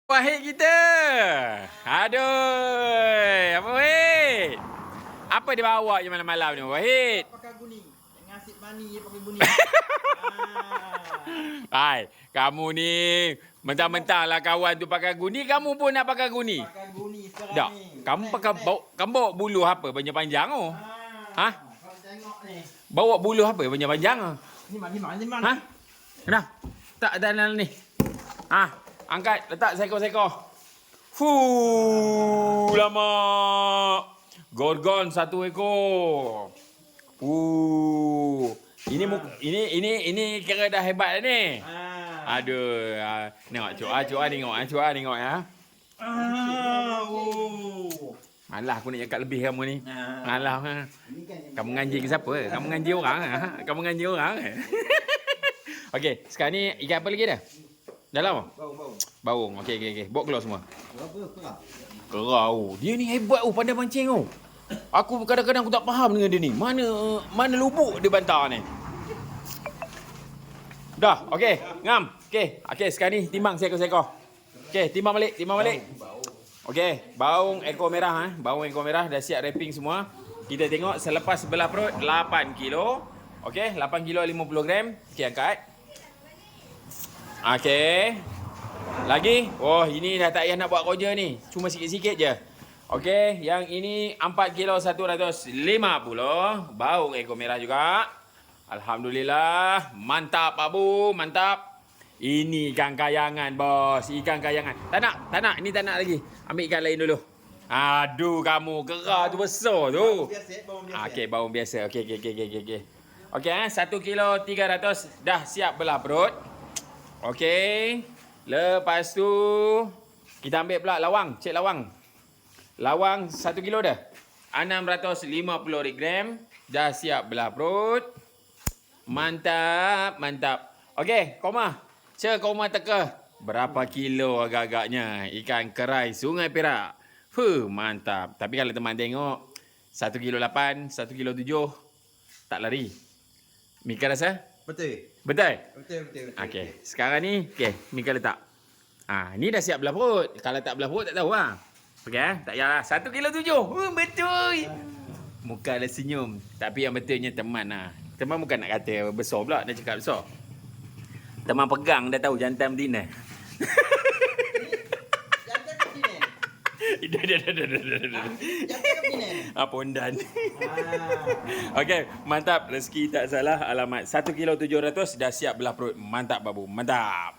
Wahid kita. Aduh. Apa Wahid? Apa dia bawa je malam-malam ni Wahid? Pakai guni. Ngasih mani je pakai guni. Hai, kamu ni mentang-mentang lah kawan tu pakai guni, kamu pun nak pakai guni. Pakai guni sekarang Tak, ni. kamu pakai kamu bawa bulu apa panjang-panjang tu? Ha? Kalau tengok ni. Bawa bulu apa panjang-panjang tu? Ni mana? Ha? Kenapa? Tak dalam ni. Ha, angkat, letak seekor-seekor. Fuh, lama. Gorgon satu ekor. Ini kira dah hebat dah ni. Aduh, tengok cuak tengok ya. Malah aku nak cakap lebih kamu ni. Malah. Kamu ngaji ke siapa? Kamu ngaji orang? Kamu ngaji orang? Okey, sekarang ni ikan apa lagi dah? Dalam? Baung. Okey. Bawa keluar semua. Kerau. Dia ni hebat pandai mancing tu. Aku kadang-kadang aku tak faham dengan dia ni. Mana lubuk dia bantar ni. Dah, okey. Ngam. Okey, sekarang ni timbang seekor-seekor. Okey, timbang balik. Okey, baung ekor merah Baung ekor merah dah siap wrapping semua. Kita tengok selepas sebelah perut 8 kilo. Okey, 8 kilo 50 gram. Okey, angkat. Okey. Lagi? Oh, ini dah tak payah nak buat kerja ni. Cuma sikit-sikit je. Okey, yang ini 4 kilo 150. Baung ekor merah juga. Alhamdulillah. Mantap, Pak Bu. Mantap. Ini ikan kayangan, bos. Ikan kayangan. Tak nak. Ini tak nak lagi. Ambil ikan lain dulu. Aduh, kamu. Gerah tu besar tu. Baung biasa. Okey, baung biasa. Okey. Okey, 1 kilo 300 dah siap belah perut. Okey. Lepas tu kita ambil pula lawang. Cek lawang. Lawang 1 kilo dah. 650 gram. Dah siap belah perut. Mantap. Okey, Koma. Cek Koma teka. Berapa kilo agak-agaknya ikan kerai Sungai Perak. Mantap. Tapi kalau teman tengok 1 kilo 8, 1 kilo 7 tak lari. Mika rasa? Betul. Okey, sekarang ni Mika letak. Ni dah siap belah perut. Kalau tak belah perut tak tahu lah. Okey, tak payahlah. 1 kilo 7. Betul. Muka dah senyum. Tapi yang betulnya teman lah. Teman bukan nak kata besar pula. Dia cakap besar. Teman pegang dah tahu jantan betina. Jangan kat sini. Dah. Jangan kat sini. Pondan. Okey, mantap. Rezeki tak salah. Alamat 1 kilo 700 dah siap belah perut. Mantap, Babu. Mantap.